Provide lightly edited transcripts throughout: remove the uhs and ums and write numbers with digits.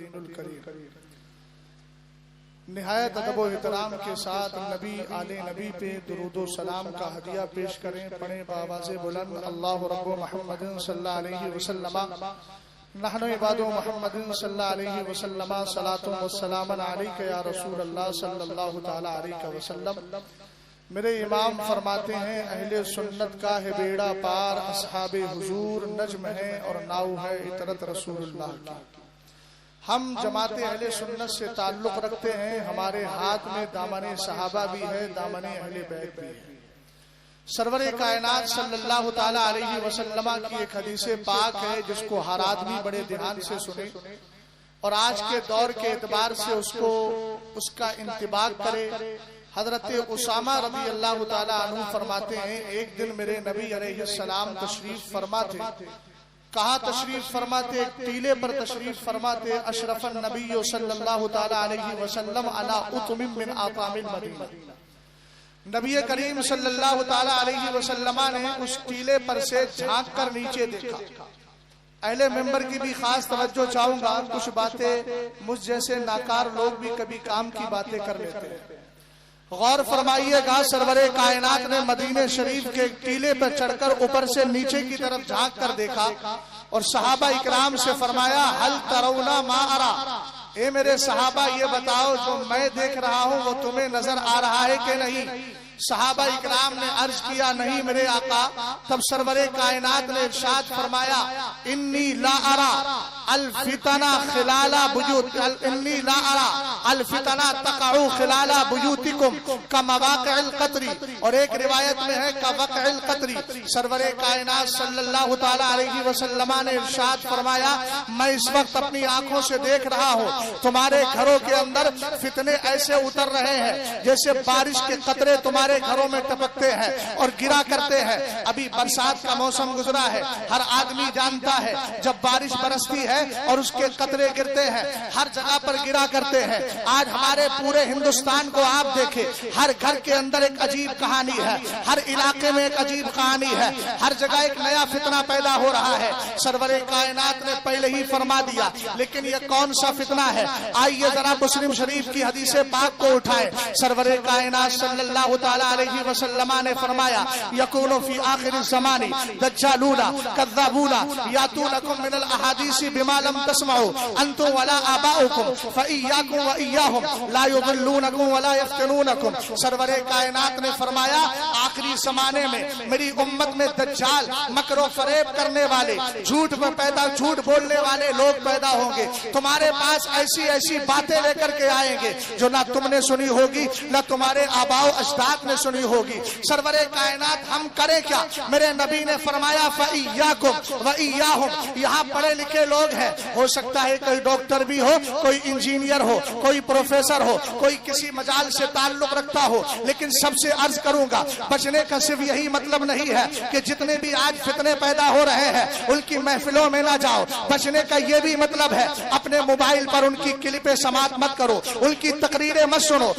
المتین الکریم۔ نہایت ادب و احترام کے ساتھ نبی آل نبی پہ درود و سلام کا ہدیہ پیش کریں، پڑھیں بآواز بلند اللہ رب محمد صلی اللہ علیہ وسلم نحن عباد محمد صلی اللہ علیہ وسلم صلاۃ و سلام علیک یا رسول اللہ صلی اللہ تعالی علیہ وسلم۔ میرے امام فرماتے ہیں اہل سنت کا ہے بیڑا پار، اصحاب حضور نجم ہے اور ناؤ ہے عطرت رسول اللہ کی۔ ہم جماعت اہل سنت سے تعلق رکھتے ہیں، ہمارے ہاتھ میں دامن صحابہ بھی ہے، دامن اہل بیت بھی ہے۔ سرور کائنات صلی اللہ تعالی علیہ وسلم کی ایک حدیث پاک ہے جس کو ہر آدمی بڑے دھیان سے سنے اور آج کے دور کے اعتبار سے اس کا انطباق کرے۔ حضرت اسامہ رضی اللہ تعالی عنہ فرماتے ہیں ایک دن میرے نبی علیہ السلام تشریف فرما تھے۔ کہاں تشریف فرماتے؟ ٹیلے پر تشریف فرماتے۔ اشرف النبی صلی اللہ تعالی علیہ وسلم علی اطم من اطعام المدینہ، نبی کریم صلی اللہ تعالی علیہ وسلم نے اس ٹیلے پر سے جھانک کر نیچے دیکھا۔ اہل ممبر کی بھی خاص توجہ چاہوں گا، کچھ باتیں مجھ جیسے ناکار لوگ بھی کبھی کام کی باتیں کر لیتے ہیں۔ غور فرمائیے گا، سرور کائنات نے مدینہ شریف کے ٹیلے پر چڑھ کر اوپر سے نیچے کی طرف جھانک کر دیکھا اور صحابہ اکرام سے فرمایا حل ترون ما ارا، اے میرے صحابہ یہ بتاؤ جو میں دیکھ رہا ہوں وہ تمہیں نظر آ رہا ہے کہ نہیں؟ صحابہ اکرام نے عرض کیا نہیں میرے آقا۔ تب سرور کائنات نے ارشاد فرمایا انی لا ارا الفتنہ خلال بیوت، انی لا ارا الفتنہ تقع خلال بیوتکم کمواقع القطر، اور ایک روایت میں ہے کوقع القطر۔ سرور کائنات صلی اللہ تعالی علیہ وسلم نے ارشاد فرمایا میں اس وقت اپنی آنکھوں سے دیکھ رہا ہوں تمہارے گھروں کے اندر فتنے ایسے اتر رہے ہیں جیسے بارش کے قطرے تمہارے گھروں میں ٹپکتے ہیں اور گرا کرتے ہیں۔ ابھی برسات کا موسم گزرا ہے، ہر آدمی جانتا ہے جب بارش برستی ہے اور اس کے قطرے گرتے ہیں ہر جگہ پر گرا کرتے ہیں۔ آج ہمارے پورے ہندوستان کو آپ دیکھیں، ہر گھر کے اندر ایک عجیب کہانی ہے، ہر علاقے میں ایک عجیب کہانی ہے، ہر جگہ ایک نیا فتنہ پیدا ہو رہا ہے۔ سرور کائنات نے پہلے ہی فرما دیا، لیکن یہ کون سا فتنہ ہے؟ آئیے ذرا مسلم شریف کی حدیث پاک کو اٹھائیں۔ سرور کائنات صلی اللہ تعالی علیہ وسلم نے فرمایا یکون فی آخر الزمان دجالون کذابون یاتونکم من الاحادیث بما لم تسمعوا انتم ولا آباؤکم فإیاکم وإیاہم لا یضلونکم ولا یفتنونکم۔ سرور کائنات نے فرمایا آخری زمانے میں میری امت میں دجال، مکر و فریب کرنے والے، جھوٹ بولنے والے لوگ پیدا ہوں گے۔ تمہارے پاس ایسی ایسی باتیں لے کر کے آئیں گے جو نہ تم نے سنی ہوگی نہ تمہارے آباء و اجداد نے سنی ہوگی۔ سرور کائنات ہم کریں کیا؟ میرے نبی نے فرمایا فَإِيَّاكُمْ وَإِيَّاهُمْ۔ یہاں پڑھے لکھے لوگ ہیں، ہو سکتا ہے کوئی ڈاکٹر بھی ہو، کوئی انجینئر ہو، کوئی پروفیسر ہو، کوئی کسی مجال سے تعلق رکھتا ہو، لیکن سب سے عرض کروں گا بچنے کا صرف یہی مطلب نہیں ہے کہ جتنے بھی آج فتنے پیدا ہو رہے ہیں ان کی محفلوں میں نہ جاؤ۔ بچنے کا یہ بھی مطلب ہے اپنے موبائل پر ان کی کلپیں سماعت مت کرو، ان کی تقریریں مت سنو۔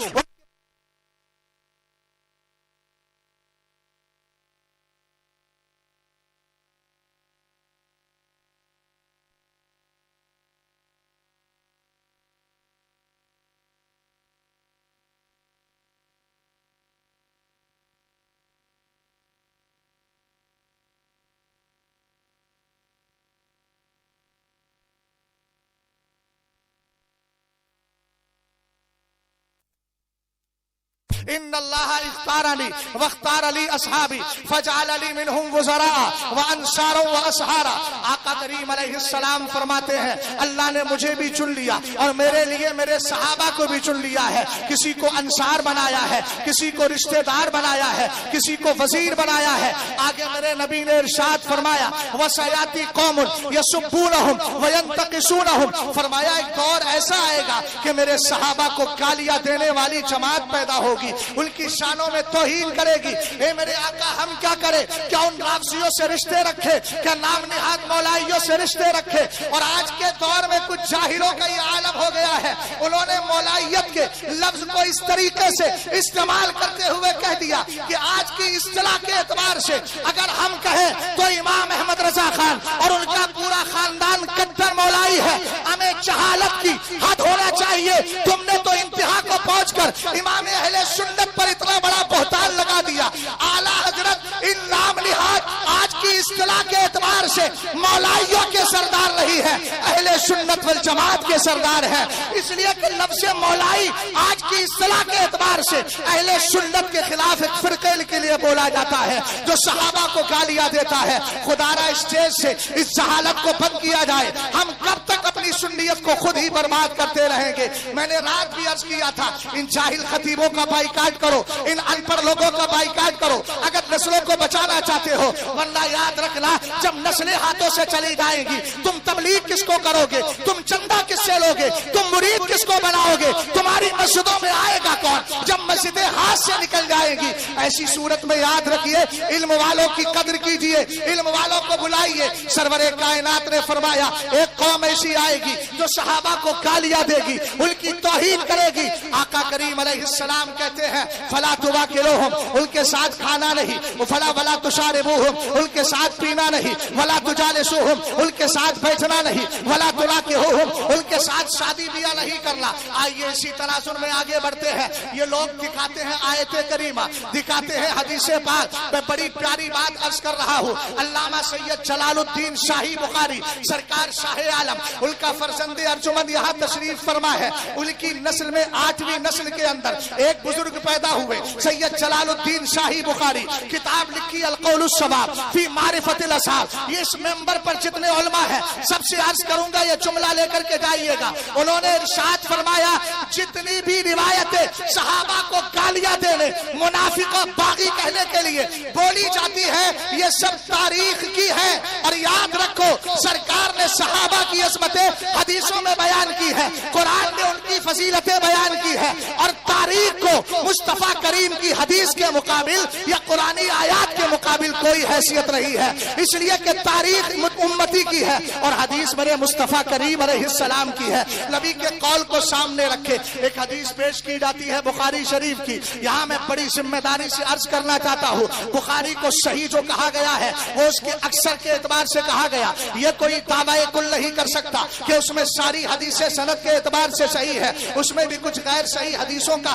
ان اللہ اختارنی واختار لی اصحابی فجعل لی منہم وزراء وانصارا واسحارا۔ آقا کریم علیہ السلام فرماتے ہیں اللہ نے مجھے بھی چن لیا اور میرے لیے میرے صحابہ کو بھی چن لیا ہے۔ کسی کو انصار بنایا ہے، کسی کو رشتہ دار بنایا ہے، کسی کو وزیر بنایا ہے۔ آگے میرے نبی نے ارشاد فرمایا وسیاتی قوم یسبونہم وینتقصونہم، فرمایا ایک دور ایسا آئے گا کہ میرے صحابہ کو گالیاں دینے والی جماعت پیدا ہوگی، ان کی شانوں میں توہین کرے گی۔ اے میرے آقا ہم کیا کریں؟ کیا ان رافضیوں سے رشتے رکھے؟ کیا نام نہاد مولائیوں سے رشتے رکھے؟ اور آج کے دور میں کچھ جاہلوں کا یہ عالم ہو گیا ہے، انہوں نے مولائیت کے لفظ کو اس طریقے سے استعمال کرتے ہوئے کہہ دیا کہ آج کی اصطلاح کے اعتبار سے اگر ہم کہیں تو امام احمد رضا خان اور ان کا پورا خاندان کٹر مولائی ہے۔ ہمیں جہالت جہالت کی حد ہونا چاہیے. تم نے تو انتہا کو پہنچ کر امام اہل سنت پر اتنا بڑا بہتان لگا دیا. اعلیٰ حضرت ان نام نہاد آج کی اصطلاح کے اعتبار سے مولائیوں کے سردار نہیں ہے, اہل سنت والجماعت کے سردار ہے. اس لیے کہ لفظ مولائی آج کی اصطلاح کے اعتبار سے اہل سنت کے خلاف ایک فرقے کے لیے بولا جاتا ہے جو صحابہ کو گالیاں دیتا ہے. خدا را اسٹیج سے اس جہالت کو بند کیا جائے. ہم کب تک اپنی سنیت کو خود ہی برباد کرتے رہیں گے؟ میں نے رات بھی عرض کیا تھا, ان جاہل خطیبوں کا بائیکاٹ کرو, ان ان پڑھ لوگوں کا بائیکاٹ کرو اگر نسلوں کو بچانا چاہتے ہو. ورنہ یاد رکھنا, جب نسلیں ہاتھوں سے چلی جائیں گی, تم تبلیغ کس کو کرو گے؟ تم چندہ کس سے لوگے؟ تم مرید کس کو بناؤ گے؟ تمہاری مسجدوں میں آئے گا کون جب مسجدیں ہاتھ سے نکل جائیں گی؟ ایسی صورت میں یاد رکھیے, علم والوں کی قدر کیجئے, علم والوں کو بلائیے. سرور کائنات نے فرمایا ایک قوم ایسی آئے گی جو صحابہ کو گالیاں دے گی, ان کی توہین کرے گی. آقا کریم علیہ السلام کہتے ہیں فلا تواکلوہم, ان کے ساتھ کھانا نہیں, فلا ولا تشاربوہم, ان کے ساتھ پینا نہیں, ولا تجالسوہم, ان کے ساتھ بیٹھنا نہیں, ولا تناکحوہم, ان کے ساتھ شادی بیاہ نہیں کرنا. آئیے اسی تناظر میں آگے بڑھتے ہیں. یہ لوگ دکھاتے ہیں آیت کریمہ, دکھاتے ہیں حدیث پاک. میں بڑی پیاری بات عرض کر رہا ہوں. علامہ سید جلال الدین شاہی بخاری سرکار شاہ عالم, ان کا فرزند ارجمند یہاں تشریف فرما ہے. ان کی نسل میں 8ویں نسل کے اندر ایک بزرگ پیدا ہوئے, سید جلال الدین شاہی بخاری. کتاب لکھی القول الصواب فی معرفت الاصحاب. یہ اس ممبر پر جتنے علماء ہیں سب سے عرض کروں گا, یہ جملہ لے کر کے جائیے گا. انہوں نے ارشاد فرمایا جتنی بھی روایتیں صحابہ کو گالیاں دینے, منافق و باغی کہنے کے لیے بولی جاتی ہے, یہ سب تاریخ کی ہے. اور یاد رکھو سرکار نے صحابہ کی عظمتیں حدیثوں میں بیان کی ہے, قرآن نے ان کی فضیلتیں بیان کی ہے, اور تاریخ کو مصطفیٰ کریم کی حدیث کے مقابل یا قرآنی آیات کے مقابل کوئی حیثیت نہیں ہے. اس لیے کہ تاریخ امتی کی ہے اور حدیث میرے مصطفیٰ کریم علیہ السلام کی ہے. نبی کے قول کو سامنے رکھے ایک حدیث پیش کی جاتی ہے بخاری شریف کی. یہاں میں بڑی ذمہ داری سے عرض کرنا چاہتا ہوں, بخاری کو صحیح جو کہا گیا ہے وہ اس کے اکثر کے اعتبار سے کہا گیا. یہ کوئی دعوی کل نہیں کر سکتا کہ اس میں ساری حدیثیں سند کے اعتبار سے صحیح ہے, اس میں بھی کچھ غیر صحیح حدیثوں کا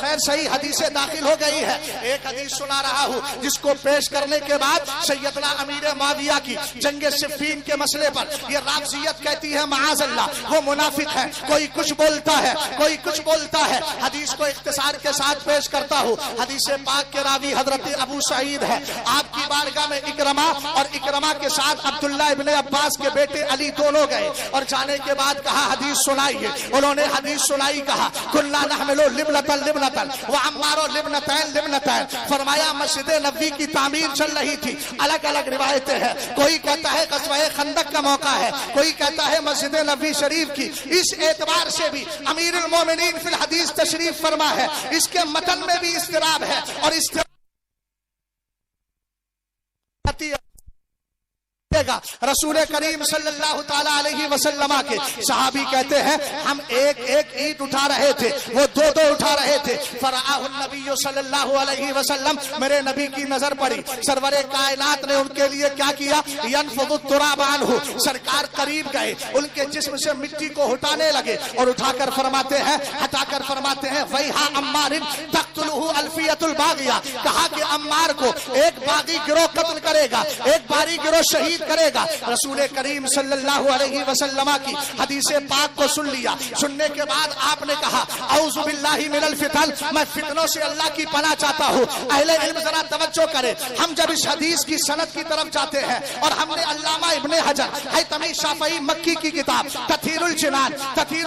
غیر صحیح حدیثیں داخل ہو گئی ہے. ایک حدیث سنا رہا ہوں جس کو پیش کرنے کے بعد سیدنا امیر معاویہ کی جنگ صفین کے مسئلے پر یہ رافضیت کہتی ہے معاذ اللہ وہ منافق ہے, کوئی کچھ بولتا ہے, کوئی کچھ بولتا ہے. حدیث کو اختصار کے ساتھ پیش کرتا ہوں. حدیث پاک کے راوی حضرت ابو سعید ہے. آپ کی بارگاہ میں اکرما اور اکرما کے ساتھ عبداللہ ابن عباس کے بیٹے علی دونوں گئے, اور جانے کے بعد کہا حدیث سنائیے. انہوں نے حدیث سنائی, کہا کلا نحملو لبنتن لبنتن وعمارو لبنتین لبنتین. فرمایا مسجد نبوی کی تعمیر چل رہی تھی. الگ الگ روایتیں ہیں, کوئی کہتا ہے غزوہ خندق کا موقع ہے, کوئی کہتا ہے مسجد نبوی شریف کی. اس اعتبار سے بھی امیر المومنین فی الحدیث تشریف فرما ہے. اس کے متن میں بھی اضطراب ہے, اور اضطراب رسول کریم صلی اللہ تعالی علیہ وسلم کے صحابی کہتے ہیں ہم ایک ایک اینٹ اٹھا رہے تھے, وہ دو دو اٹھا رہے تھے. فرآہ النبی صلی اللہ علیہ وسلم, میرے نبی کی نظر پڑی. سرور کائنات نے ان کے لیے کیا کیا, ینفض التراب عنہ, سرکار قریب گئے, ان کے جسم سے مٹی کو ہٹانے لگے اور اٹھا کر فرماتے ہیں, ہٹا کر فرماتے ہیں ویہا عمار تقتلہ الفیۃ الباغیہ. کہا کہ عمار کو ایک باغی گروہ قتل کرے گا, ایک باری گروہ شہید کرے گا. رسول کریم صلی اللہ علیہ وسلم کی حدیث پاک کو سن لیا. سننے کے بعد آپ نے کہا اعوذ باللہ من الفتن, میں فتنوں سے اللہ کی پناہ چاہتا ہوں. اہل علم ذرا توجہ کرے, ہم جب اس حدیث کی سند کی طرف جاتے ہیں اور ہم نے علامہ ابن حجر حیثمی شافعی مکی کی کتاب تطہیر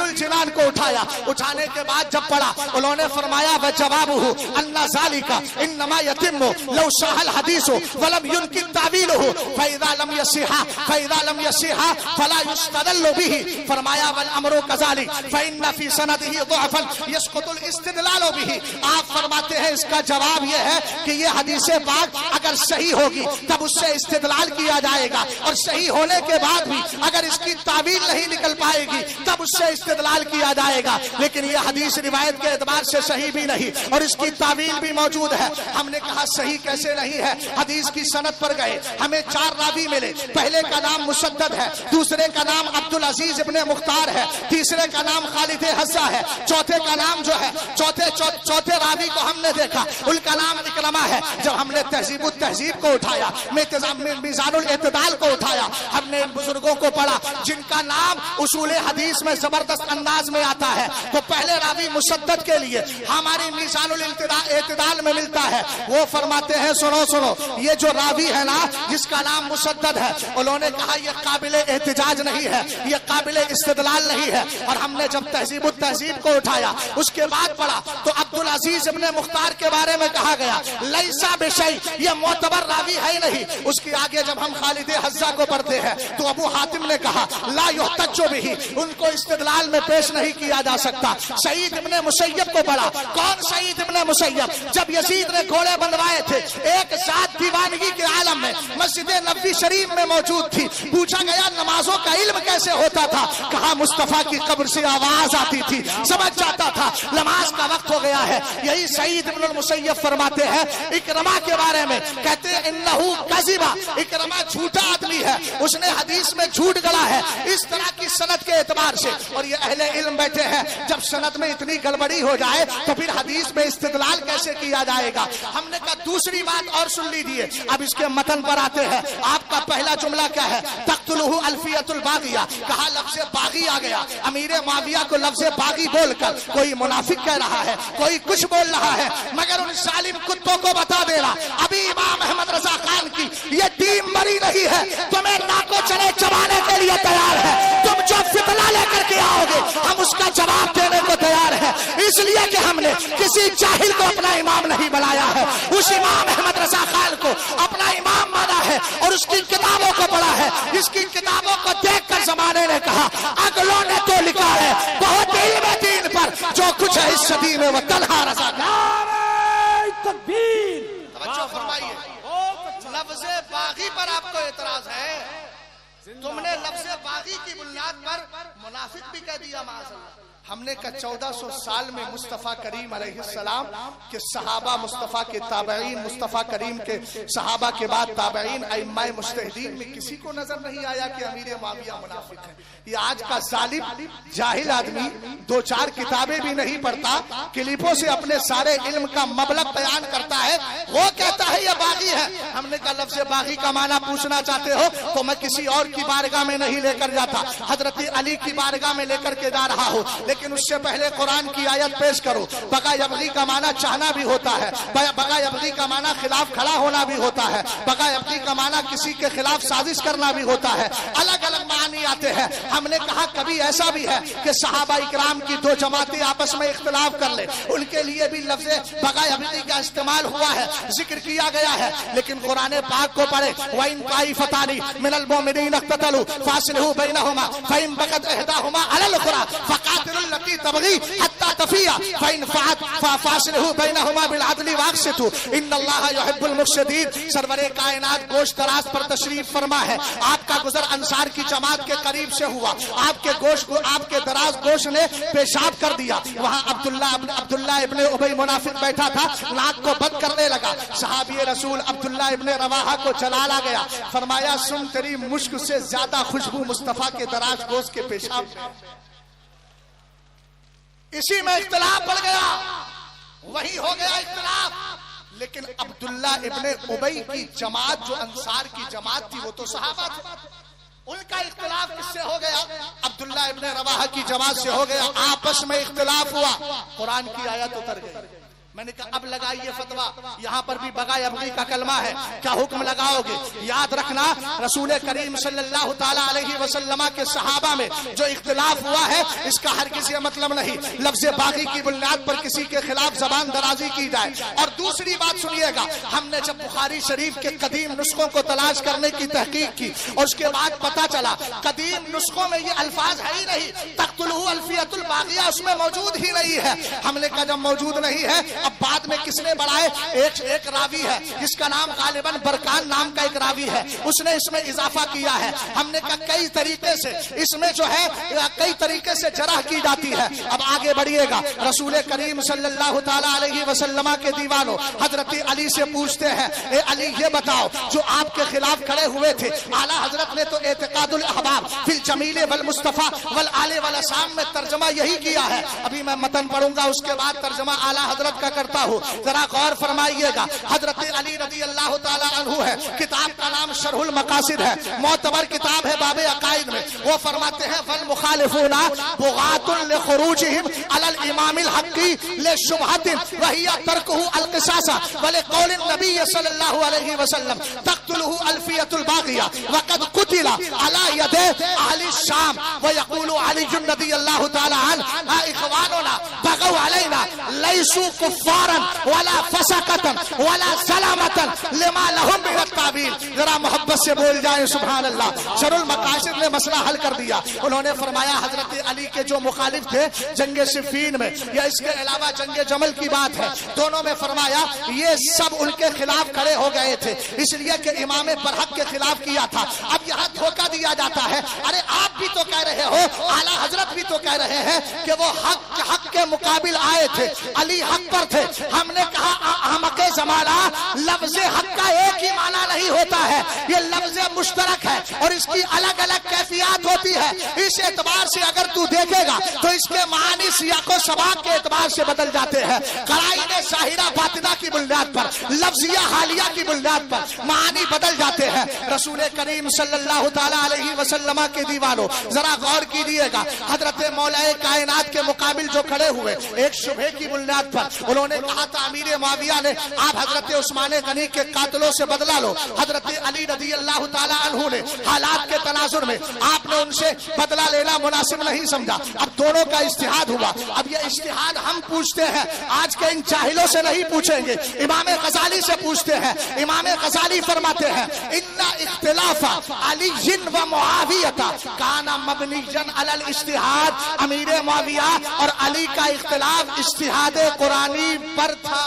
الجنان کو اٹھایا. اٹھانے کے بعد جب پڑھا, انہوں نے فرمایا وجوابہ ان ذالک انما یتم لو صح الحدیث ولم ينکر تعویلہ فاذا لم فَإِذَا لَمْ يَصِحَّ فَلَا يُسْتَدَلُّ بِهِ. فرمایا وَالْأَمْرُ كَذَلِكَ فَإِنَّ فِي سَنَدِهِ ضَعْفًا يَسْقُطُ الْإِسْتِدْلَالُ بِهِ. آپ فرماتے ہیں اس کا جواب یہ ہے کہ یہ حدیث پاک اگر صحیح ہوگی تب اس سے استدلال کیا جائے گا, اور صحیح ہونے کے بعد بھی اگر اس کی تعویل نہیں نکل پائے گی تب اس سے استدلال کیا جائے گا، لیکن یہ حدیث روایت کے اعتبار سے صحیح بھی نہیں اور اس کی تعویل بھی موجود ہے۔ ہم نے کہا صحیح کیسے نہیں ہے؟ حدیث کی سند پر گئے، ہمیں 4 راوی ملے، پہلے کا نام مسدد ہے، دوسرے کا نام عبدالعزیز ابن مختار ہے، تیسرے کا نام خالد حذا ہے، چوتھے کا نام جو ہے چوتھے راوی کو ہم نے دیکھا، ان کا نام اکرمہ ہے۔ جب ہم نے تہذیب التہذیب کو اٹھایا، میزان الاعتدال کو اٹھایا، ہم نے ان بزرگوں کو پڑھا جن کا نام اصول حدیث میں زبردست انداز میں آتا ہے، تو پہلے راوی مسدد کے لیے ہماری میزان الاعتدال میں ملتا ہے، وہ فرماتے ہیں سنو یہ جو راوی ہے نا جس کا نام مسدد ہے، انہوں نے کہا یہ قابل احتجاج نہیں ہے، یہ قابل استدلال نہیں ہے۔ اور ہم نے جب تہذیب التہذیب کو اٹھایا، اس کے بعد پڑھا تو عبدالعزیز ابن مختار کے بارے میں کہا گیا لیسا بشیء، یہ معتبر راوی ہے ہی نہیں۔ اس کے آگے جب ہم خالد حذا کو پڑھتے ہیں تو ابو حاتم نے کہا لا یحتج بہ، ان کو استدلال میں پیش نہیں کیا جا سکتا۔ سعید ابن مسیب کو پڑھا، کون سعید ابن مسیب؟ جب یزید نے گھوڑے بندوائے تھے، ایک ذات دیوانگی کے عالم میں مسجد نبوی شریف میں موجود تھی، پوچھا گیا نمازوں کا علم کیسے ہوتا تھا؟ کہا مصطفیٰ کی قبر سے آواز آتی تھی، سمجھ جاتا تھا نماز کا وقت ہو گیا ہے۔ یہی سعید ابن المسیب فرماتے ہیں اکرمہ کے بارے میں، کہتے ہیں انہو کذبا، اکرمہ جھوٹا آدمی ہے، اس نے حدیث میں جھوٹ گڑا ہے، اس طرح کی سند کے اعتبار سے۔ اور یہ اہل علم بیٹھے ہیں، جب سند میں اتنی گڑبڑی ہو جائے تو پھر حدیث میں استدلال کیسے کیا جائے گا؟ ہم نے کہا دوسری بات اور سن لیجیے، اب اس کے متن پر آتے ہیں۔ آپ کا پہلا جملہ کیا ہے؟ تقتلہ الفیۃ الباغیہ، کہا لفظ باغی آ گیا، امیر معاویہ کو لفظ باغی بول کر کوئی منافق کہہ رہا ہے، کوئی کچھ بول رہا ہے، مگر ان ظالم کتوں کو بتا دے رہا ابھی امام احمد رضا خان کی یہ ٹیم مری نہیں ہے، تمہیں ناکو چلے چبانے کے لیے تیار ہے، تم جو فتنہ لے کر کے آؤ گے ہم اس کا جواب دینے کو تیار ہے، اس لیے کہ ہم نے کسی جاہل کو اپنا امام نہیں بنایا ہے، اس امام احمد رضا خان کو اپنا امام مانا ہے اور اس کی کتابوں کو پڑھا ہے۔ اس کی کتابوں کو دیکھ کر زمانے نے کہا اگلوں نے تو لکھا ہے بہت علم ہے دین پر، جو کچھ ہے اس صدی میں وہ تنہا رضا۔ تکبیر، توجہ فرمائیے، لفظ باغی پر آپ کو اعتراض ہے، تم نے لفظ باغی کی بنیاد پر منافق بھی کہہ دیا معاذ اللہ۔ ہم نے کہا 1400 سال میں مصطفیٰ کریم علیہ السلام کے صحابہ، مصطفیٰ کے تابعین، مصطفیٰ کریم کے صحابہ کے بعد تابعین، ائمہ مجتہدین میں کسی کو نظر نہیں آیا کہ امیر معاویہ منافق ہے۔ یہ آج کا ظالم جاہل آدمی 2-4 کتابیں بھی نہیں پڑھتا، کلپوں سے اپنے سارے علم کا مبلغ بیان کرتا ہے، وہ کہتا ہے یہ باغی ہے۔ ہم نے کہا لفظ باغی کا معنی پوچھنا چاہتے ہو تو میں کسی اور کی بارگاہ میں نہیں لے کر جاتا، حضرت علی کی بارگاہ میں لے کر کے جا رہا ہوں، لیکن اس سے پہلے قرآن کی آیت پیش کرو۔ بغا یبغی کا معنی چاہنا بھی ہوتا ہے، بغا یبغی کا معنی خلاف کھڑا ہونا بھی ہوتا ہے، بغا یبغی کا معنی کسی کے خلاف سازش کرنا بھی ہوتا ہے، الگ الگ معنی آتے ہیں۔ ہم نے کہا کبھی ایسا بھی ہے کہ صحابہ اکرام کی 2 جماعتیں آپس میں اختلاف کر لیں، ان کے لیے بھی لفظ بغا یبغی کا استعمال ہوا ہے، ذکر کیا گیا ہے، لیکن قرآن پاک کو پڑھے وَإِن طَائِفَتَانِ مِنَ الْمُؤْمِنِينَ اقْتَتَلُوا فَأَصْلِحُوا بَيْنَهُمَا فَإِن بَغَتْ إِحْدَاهُمَا عَلَى الْأُخْرَى فَقَاتِلُوا الَّتِي تَبْغِي حَتَّى تَفِيَّ فَإِن فَاءَتْ فَأَصْلِحُوا بَيْنَهُمَا بِالْعَدْلِ وَأَقْسِطُوا إِنَّ اللَّهَ يُحِبُّ الْمُقْسِطِينَ۔ سرور کائنات گوشت دراز پر تشریف فرما ہے، آپ کا گزر انصار کی جماعت کے قریب سے ہوا، آپ کے گوشت کو آپ کے دراز گوشت نے پیشاب کر دیا، وہاں عبداللہ ابن ابی منافق بیٹھا تھا، ناک کو بند کرنے لگا، صحابی رسول عبداللہ ابن رواحہ کو جلالا گیا، فرمایا سن تیری مشک سے زیادہ خوشبو مصطفیٰ کے دراز گوشت کے پیشاب میں۔ اسی میں اختلاف بڑھ گیا، وہی ہو گیا اختلاف، لیکن عبداللہ ابن ابی کی جماعت جو انصار کی جماعت تھی وہ تو صحابہ تھے، ان کا اختلاف کس سے ہو گیا؟ عبداللہ ابن رواحہ کی جماعت سے ہو گیا، آپس میں اختلاف ہوا، قرآن کی آیت اتر گئی۔ میں نے کہا اب لگائیے فتویٰ، یہاں پر بھی بغا یبغی کا کلمہ ہے، کیا حکم لگاؤ گے؟ یاد رکھنا رسول کریم صلی اللہ تعالی علیہ وسلم کے صحابہ میں جو اختلاف ہوا ہے اس کا ہرگز یہ مطلب نہیں لفظ باغی کی بنیاد پر کسی کے خلاف زبان درازی کی جائے۔ اور دوسری بات سنیے گا، ہم نے جب بخاری شریف کے قدیم نسخوں کو تلاش کرنے کی تحقیق کی اور اس کے بعد پتا چلا قدیم نسخوں میں یہ الفاظ ہے ہی نہیں، تقتلہ الفیۃ الفیۃ الباغیہ اس میں موجود ہی نہیں ہے. ہم نے کہا جب موجود نہیں ہے اب بعد میں کس نے بڑھائے؟ ایک راوی ہے جس کا نام غالباً برکان نام کا ایک راوی ہے, اس نے اس میں اضافہ کیا ہے. ہم نے کہا کئی طریقے سے اس میں جو ہے کئی طریقے سے جرح کی جاتی ہے. اب آگے بڑھیے گا, رسول کریم صلی اللہ تعالی علیہ وسلم کے دیوانوں حضرت علی سے پوچھتے ہیں, اے علی یہ بتاؤ جو آپ کے خلاف کھڑے ہوئے تھے, اعلیٰ حضرت نے تو اعتقاد الاحباب فی الجمیل والمصطفیٰ والآل والاسام میں ترجمہ یہی کیا ہے. ابھی میں متن پڑھوں گا, اس کے بعد ترجمہ اعلیٰ حضرت کا کرتا ہوں, ذرا غور فرمائیے گا. حضرت علی رضی اللہ تعالی عنہ ہے, کتاب کا نام شرح المقاصد ہے, معتبر کتاب ہے باب عقائد میں. وہ فرماتے ہیں والمخالفون بغاة لخروجهم على الامام الحق لشبهة وهي تركه القصاص ولقول النبي صلى الله عليه وسلم تقتله الفية الباغية وقد قتل على يد اهل الشام. ويقول علي رضي الله تعالى عنه اخواننا بغوا علينا ليسوا كفارا ولا فسقة ولا سلامة لما لهم من التعبير. ذرا محبت سے بول جائیں سبحان اللہ. شرح المقاصد نے مسئلہ حل کر دیا. انہوں نے فرمایا حضرت علی کے جو مخالف تھے جنگ صفین میں یا اس کے علاوہ جنگ جمل کی بات ہے, دونوں میں فرمایا یہ سب ان کے خلاف کھڑے ہو گئے تھے اس لیے کہ امام برحق کے خلاف کیا تھا. اب یہاں دھوکہ دیا جاتا ہے, ارے آپ بھی تو کہہ رہے ہو, اعلیٰ حضرت بھی تو کہہ رہے ہیں کہ وہ حق کے مقابل آئے تھے, علی حق پر تھے. ہم نے کہا احمق زمانہ لفظ حق کا ایک ہی معنی نہیں ہوتا ہے, یہ لفظ مشترک ہے اور اس کی الگ الگ کیفیات ہوتی ہے. اس اعتبار سے اگر تو دیکھے گا تو اس کے معنی سیاق و سباق کے اعتبار سے بدل جاتے ہیں. قرائن ظاہرہ باطنہ کی بنیاد پر, لفظیہ حالیہ کی بنیاد پر معنی بدل جاتے ہیں. رسول کریم صلی اللہ تعالی علیہ وسلم کے دیوانوں ذرا غور کیجیے گا, حضرت مولا کائنات کے مقابل جو کھڑے ہوئے ایک شبہ کی بنیاد پر انہوں نے کہا تھا امیر معاویہ نے آپ حضرت عثمان غنی کے قاتلوں سے بدلہ لو. حضرت علی رضی اللہ تعالی عنہ نے حالات کے تناظر میں آپ نے ان سے بدلہ لینا مناسب نہیں سمجھا. اب دونوں کا اجتہاد ہوا. اب یہ اجتہاد ہم پوچھتے ہیں, آج کے ان جاہلوں سے نہیں پوچھیں گے, امام غزالی سے پوچھتے ہیں. امام غزالی فرماتے ہیں ان اختلاف علی و معاویہ کان مبنیا علی الاجتہاد. امیر معاویہ اور علی کا اختلاف اجتہاد قرآنی پر تھا.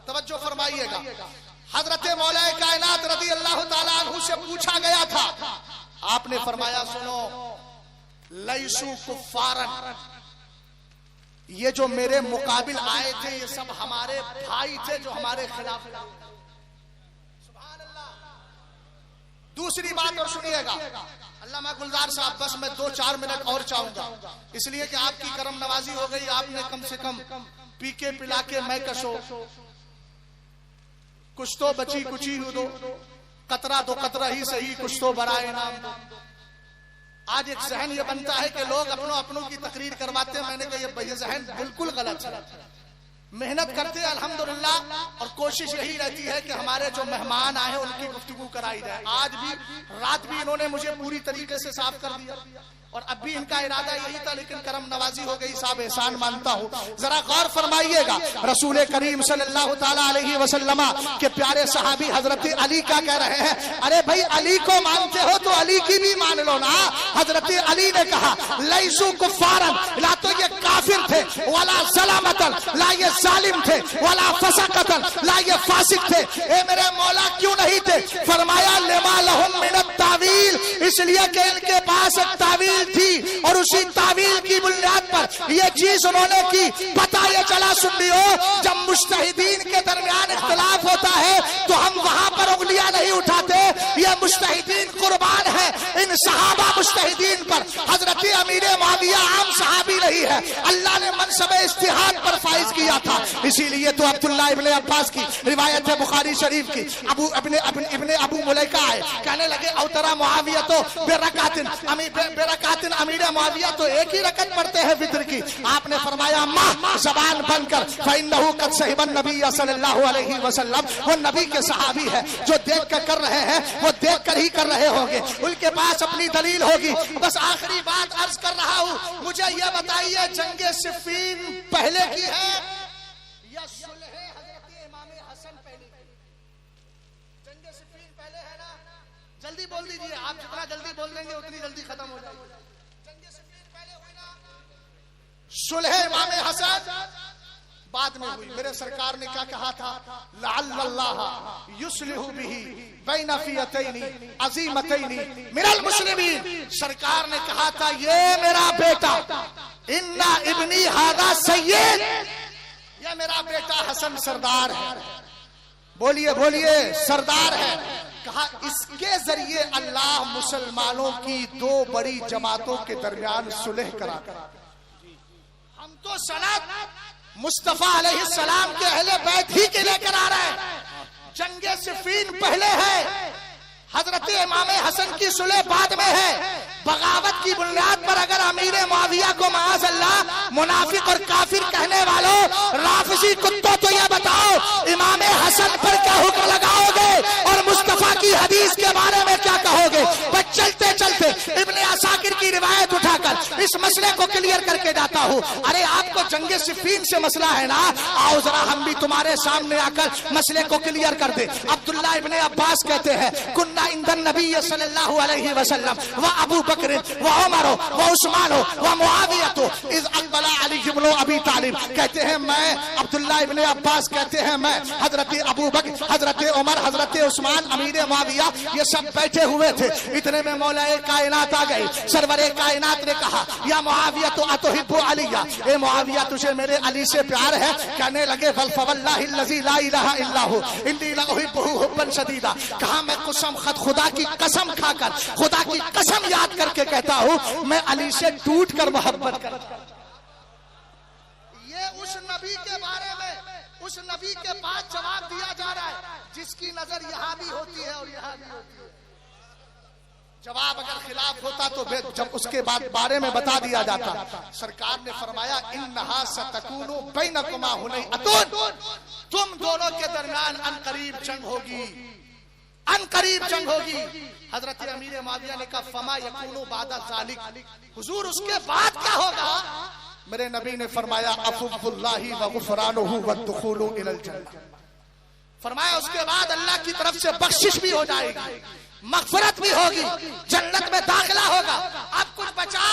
توجہ فرمائیے گا, حضرت مولا کائنات رضی اللہ تعالی عنہ سے پوچھا گیا تھا, آپ نے فرمایا سنو لیسو کفارا, یہ جو میرے مقابل آئے تھے یہ سب ہمارے بھائی تھے جو ہمارے خلاف. سبحان اللہ. دوسری بات اور سنیے گا, علامہ گلزار صاحب بس میں 2-4 منٹ اور چاہوں گا اس لیے کہ آپ کی کرم نوازی ہو گئی, آپ نے کم سے کم پی کے پلا کے میں کشو کچھ تو بچی کچی ہو دو قطرہ دو قطرہ ہی صحیح کچھ تو برائے نام دو. آج ایک ذہن یہ بنتا ہے کہ لوگ اپنوں کی تقریر کرواتے ہیں. میں نے کہا یہ ذہن بالکل غلط ہے. محنت کرتے ہیں الحمدللہ اور کوشش یہی رہتی ہے کہ ہمارے جو مہمان آئے ہیں ان کی گفتگو کرائی جائے. آج بھی رات بھی انہوں نے مجھے پوری طریقے سے صاف کر دیا اور اب بھی ان کا ارادہ یہی تھا لیکن کرم نوازی ہو گئی. صاحب احسان مانتا ہوں. ذرا غور فرمائیے گا, رسول کریم صلی اللہ تعالی علیہ وسلم کے پیارے صحابی حضرت علی کیا کہہ رہے ہیں, ارے بھائی علی کو مانتے ہو تو علی کی بھی مان لو نا. حضرت علی نے کہا لیسو کفارا, لا تو یہ کافر تھے, ولا سلامتا, لا یہ ظالم تھے, ولا فسقتا, لا یہ فاسق تھے. اے میرے مولا کیوں نہیں تھے؟ فرمایا لما لهم من التاویل, اس لیے کہ ان کے پاس ایک تعویل تھی اور اسی تعویل کی بنیاد پر یہ چیز انہوں نے کی. پتہ یہ چلا سنیو, جب مجتہدین کے درمیان اختلاف ہوتا ہے تو ہم وہاں پر انگلیاں نہیں اٹھاتے. یہ مجتہدین قربان ہے ان صحابہ مجتہدین پر. حضرت امیر معاویہ عام صحابی نہیں ہے, اللہ نے منصب اجتہاد پر فائز کیا تھا. اسی لیے تو عبداللہ ابن عباس کی روایت ہے بخاری شریف کی, ابن ابو ملیکہ آئے کہنے لگے اوترا معاویہ تو برکاتن امیر معاویہ تو ایک ہی رکعت پڑھتے ہیں فطر کی. آپ نے فرمایا ماہ زبان بند کر, فإنہ قد صحب النبی صلی اللہ علیہ وسلم, وہ نبی کے صحابی ہے, جو دیکھ کر کر رہے ہیں وہ دیکھ کر ہی کر رہے ہوں گے, ان کے پاس اپنی دلیل ہوگی. بس آخری بات عرض کر رہا ہوں, مجھے یہ بتائیے جنگ صفین پہلے کی ہے یا صلح حضرت امام حسن پہلے کی؟ جنگ صفین پہلے ہے نا, جلدی بول دیجئے, آپ جتنا جلدی بول دیں دیں گے اتنی جلدی ختم ہو جائے گی. جنگ صفین پہلے ہوئی نا, صلح امام حسن بعد میں ہوئی. میرے سرکار نے کیا کہا تھا؟ لعل اللہ یصلح بہ بین فئتین عظیمتین من المسلمین. سرکار نے کہا تھا یہ میرا بیٹا ان ابنی ھذا سید, یہ میرا بیٹا حسن سردار ہے. بولیے بولیے سردار ہے. کہا اس کے ذریعے اللہ مسلمانوں کی دو بڑی جماعتوں کے درمیان صلح کرا. ہم تو سند مصطفیٰ علیہ السلام کے اہل بیت ہی کے لے کر آ رہے ہیں. جنگ صفین پہلے ہے, حضرت امام حسن کی صلح بعد میں ہے. بغاوت کی بنیاد پر اگر امیر معاویہ کو معاذ اللہ منافق اور کافر کہنے والوں رافضی کتوں تو یہ بتاؤ امام حسن پر کیا حکم لگاؤ گے اور مصطفیٰ کی حدیث کے بارے میں کیا کہو گے؟ بس چلتے چلتے ابن عساکر کی روایت اٹھا کر اس مسئلے کو کلیئر کر کے جاتا ہوں. ارے آپ کو جنگ صفین سے مسئلہ ہے نا, آؤ ذرا ہم بھی تمہارے سامنے آ کر مسئلے کو کلیئر کر دیں. عبداللہ ابن عباس کہتے ہیں کننا عند النبی صلی اللہ علیہ وسلم و ابو بکر و عمر و عثمان و معاویہ اذ اقبل علی بن ابی طالب. کہتے ہیں میں عبداللہ ابن عباس کہتے ہیں میں حضرت ابو بکر, حضرت عمر, حضرت عثمان, امیر معاویہ یہ سب بیٹھے ہوئے تھے. اتنے میں مولا کائنات آ گئی. سرور کائنات نے کہا یا معاویہ تو اتحب علی, اے معاویہ تجھے میرے علی سے پیار ہے؟ کہنے لگے فواللہ الذی لا الہ الا هو انی لاحبہ حبا شدیدا. کہا میں قسم خدا کی قسم کھا کر, خدا کی قسم یاد کر کے کہتا ہوں میں علی سے ٹوٹ کر محبت کرتا. یہ اس نبی کے بارے میں اس نبی کے بعد جواب دیا جا رہا ہے جس کی نظر یہاں بھی ہوتی ہے اور یہاں بھی ہوتی ہے. جواب اگر خلاف ہوتا تو جب اس کے بعد بارے میں بتا دیا جاتا. سرکار نے فرمایا انہا ستکون بینکما ہنیئۃ, تم دونوں کے درمیان ان قریب جنگ ہوگی, ان قریب جنگ ہوگی. حضرت امیر معاویہ نے کہا فما یکون بعد ذلک, حضور اس کے بعد کیا ہوگا؟ میرے نبی نے فرمایا عفو اللہ و غفرانہ والدخول الی الجنہ. فرمایا اس کے بعد اللہ کی طرف سے بخشش بھی ہو جائے گی, مغفرت بھی ہوگی, جنت میں داخلہ ہوگا. اب کچھ بچا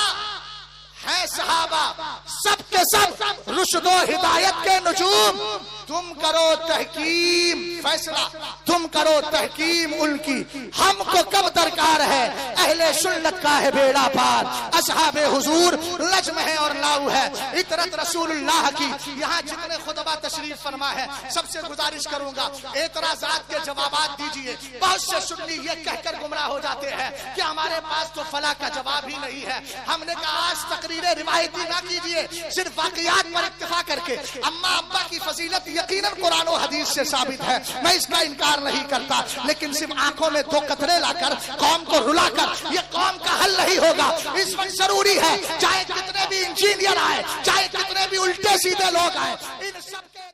ہے صحابہ سب کے سب رشد و ہدایت کے نجوم. تم کرو تحکیم, فیصلہ تم کرو تحکیم ان کی. ہم کو کب درکار ہے؟ اہل سنت کا ہے بیڑا پار, اصحاب حضور لجم ہے اور لاؤ ہے, اطرت رسول اللہ کی. یہاں جتنے خطبہ تشریف فرما ہے سب سے گزارش کروں گا اعتراضات کے جوابات دیجئے. بہت سے سنی یہ کہہ کر گمراہ ہو جاتے ہیں کہ ہمارے پاس تو فلاں کا جواب ہی نہیں ہے. ہم نے کہا آج تقریر روایتی نہ کیجئے, صرف واقعات پر اکتفا کر کے. اماں ابا کی فضیلت یقیناً قرآن و حدیث سے ثابت ہے, میں اس کا انکار نہیں کرتا, لیکن صرف آنکھوں میں دو قطرے لا کر قوم کو رلا کر یہ قوم کا حل نہیں ہوگا. اس وقت ضروری ہے چاہے کتنے بھی انجینئر آئے, چاہے کتنے بھی الٹے سیدھے لوگ آئے, ان سب کے